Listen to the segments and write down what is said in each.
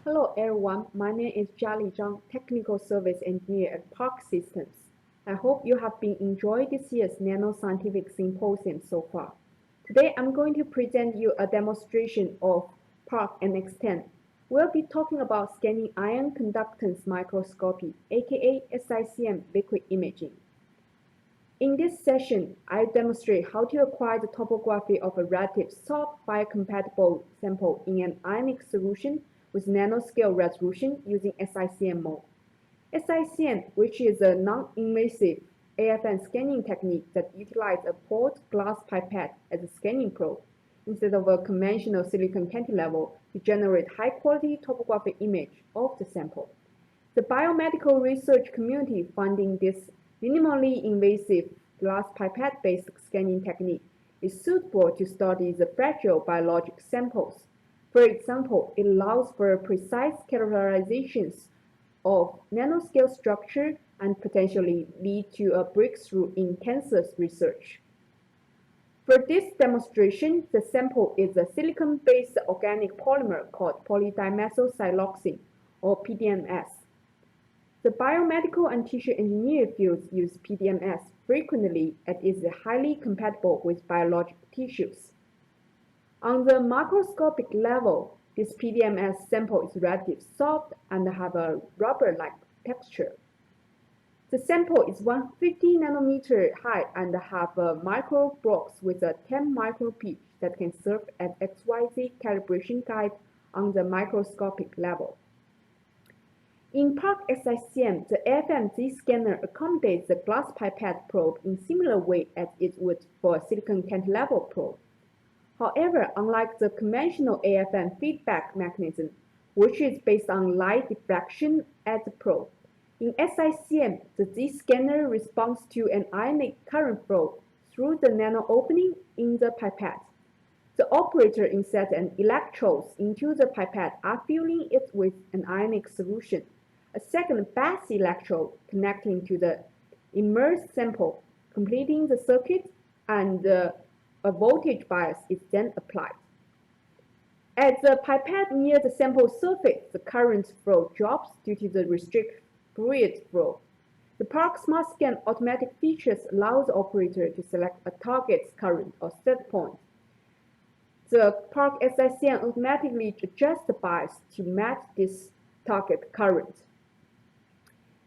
Hello everyone, my name is Jiali Zhang, Technical Service Engineer at Park Systems. I hope you have been enjoying this year's Nanoscientific Symposium so far. Today I'm going to present you a demonstration of Park NX10. We'll be talking about scanning ion conductance microscopy, aka SICM liquid imaging. In this session, I demonstrate how to acquire the topography of a relative soft biocompatible sample in an ionic solution with nanoscale resolution using SICM mode. SICM, which is a non-invasive AFM scanning technique that utilizes a poured glass pipette as a scanning probe, instead of a conventional silicon cantilever to generate high-quality topographic image of the sample. The biomedical research community finding this minimally invasive glass pipette-based scanning technique is suitable to study the fragile biologic samples. For example, it allows for precise characterizations of nanoscale structure and potentially lead to a breakthrough in cancer research. For this demonstration, the sample is a silicon-based organic polymer called polydimethylsiloxane, or PDMS. The biomedical and tissue engineering fields use PDMS frequently as it is highly compatible with biologic tissues. On the microscopic level, this PDMS sample is relatively soft and have a rubber-like texture. The sample is 150 nanometer high and have a micro blocks with a 10 micron pitch that can serve as XYZ calibration guide on the microscopic level. In Park SICM, the AFM-Z scanner accommodates the glass pipette probe in similar way as it would for a silicon cantilever probe. However, unlike the conventional AFM feedback mechanism, which is based on light diffraction at the probe, in SICM, the Z scanner responds to an ionic current flow through the nano opening in the pipette. The operator inserts an electrodes into the pipette after filling it with an ionic solution. A second base electrode connecting to the immersed sample, completing the circuit, and a voltage bias is then applied. At the pipette near the sample surface, the current flow drops due to the restricted fluid flow. The Park Smart Scan automatic features allow the operator to select a target current or set point. The Park SICM automatically adjusts the bias to match this target current.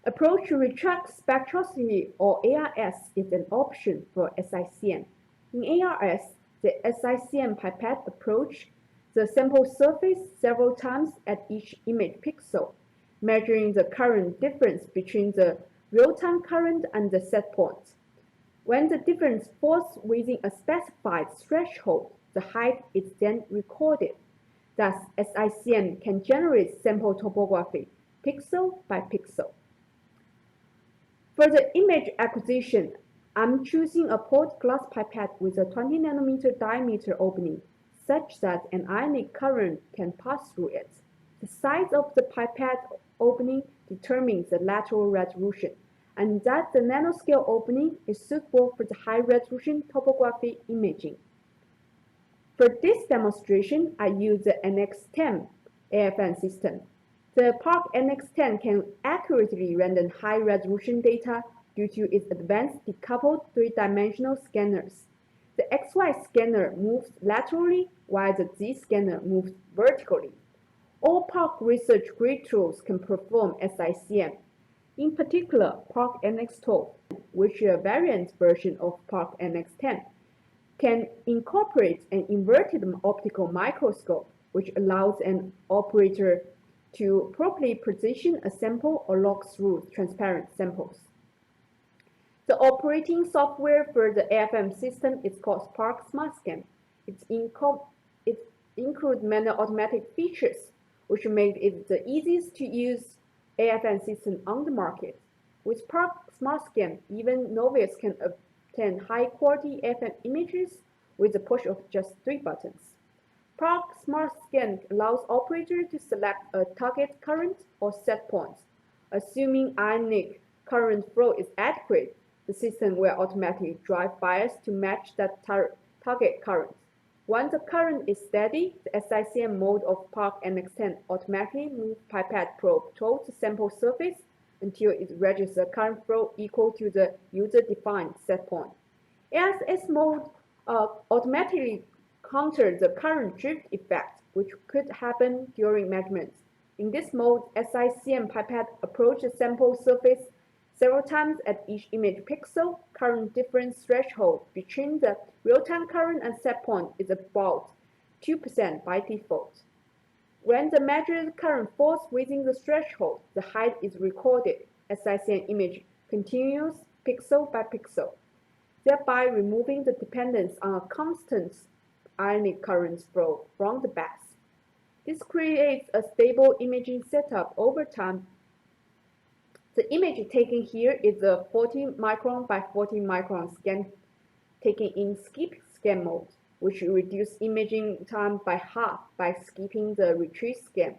Approach to retract spectroscopy or ARS is an option for SICM. In ARS, the SICM pipette approaches the sample surface several times at each image pixel, measuring the current difference between the real-time current and the set point. When the difference falls within a specified threshold, the height is then recorded. Thus, SICM can generate sample topography pixel by pixel. For the image acquisition, I'm choosing a poured glass pipette with a 20 nanometer diameter opening, such that an ionic current can pass through it. The size of the pipette opening determines the lateral resolution, and that the nanoscale opening is suitable for the high-resolution topography imaging. For this demonstration, I use the NX10 AFM system. The Park NX10 can accurately render high-resolution data due to its advanced decoupled three-dimensional scanners. The XY scanner moves laterally while the Z scanner moves vertically. All Park research grid tools can perform SICM. In particular, Park NX12, which is a variant version of Park NX10, can incorporate an inverted optical microscope, which allows an operator to properly position a sample or look through transparent samples. The operating software for the AFM system is called Park Smart Scan. It includes many automatic features, which make it the easiest to use AFM system on the market. With Park Smart Scan, even novice can obtain high-quality AFM images with the push of just 3 buttons. Park Smart Scan allows operators to select a target current or set point. Assuming ionic current flow is adequate, the system will automatically drive bias to match that target current. Once the current is steady, the SICM mode of park and extend automatically moves pipette probe towards the sample surface until it registers a current flow equal to the user-defined set point. ASS mode automatically counters the current drift effect, which could happen during measurements. In this mode, SICM pipette approaches the sample surface several times at each image pixel. Current difference threshold between the real-time current and set point is about 2% by default. When the measured current falls within the threshold, the height is recorded. SICM image continues pixel by pixel, thereby removing the dependence on a constant ionic current flow from the base. This creates a stable imaging setup over time. The image taken here is a 40 micron by 40 micron scan taken in skip scan mode, which reduces imaging time by half by skipping the retreat scan.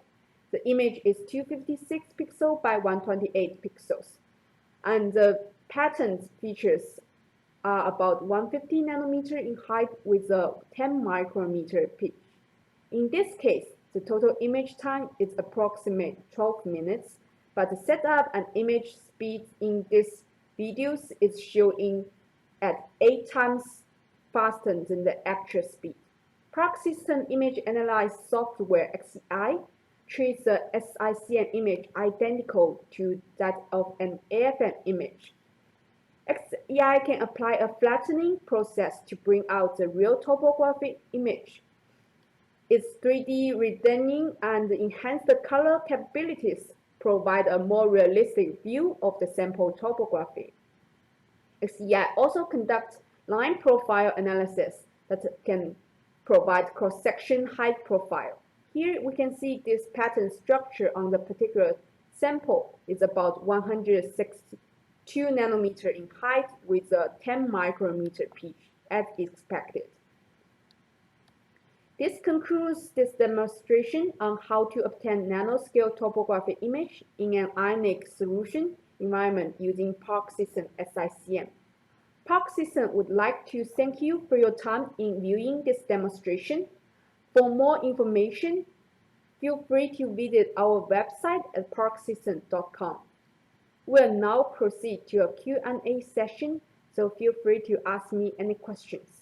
The image is 256 pixels by 128 pixels, and the pattern features are about 150 nanometer in height with a 10 micrometer pitch. In this case, the total image time is approximately 12 minutes, but the setup and image speed in this videos is showing at 8 times faster than the actual speed. Park System Image Analysis Software XEI treats the SICM image identical to that of an AFM image. XEI can apply a flattening process to bring out the real topographic image. Its 3D rendering and enhanced color capabilities provide a more realistic view of the sample topography. XEI also conducts line profile analysis that can provide cross-section height profile. Here we can see this pattern structure on the particular sample is about 162 nanometer in height with a 10 micrometer pitch as expected. This concludes this demonstration on how to obtain nanoscale topographic image in an ionic solution environment using Park System SICM. Park System would like to thank you for your time in viewing this demonstration. For more information, feel free to visit our website at parksystem.com. We'll now proceed to a Q&A session, so feel free to ask me any questions.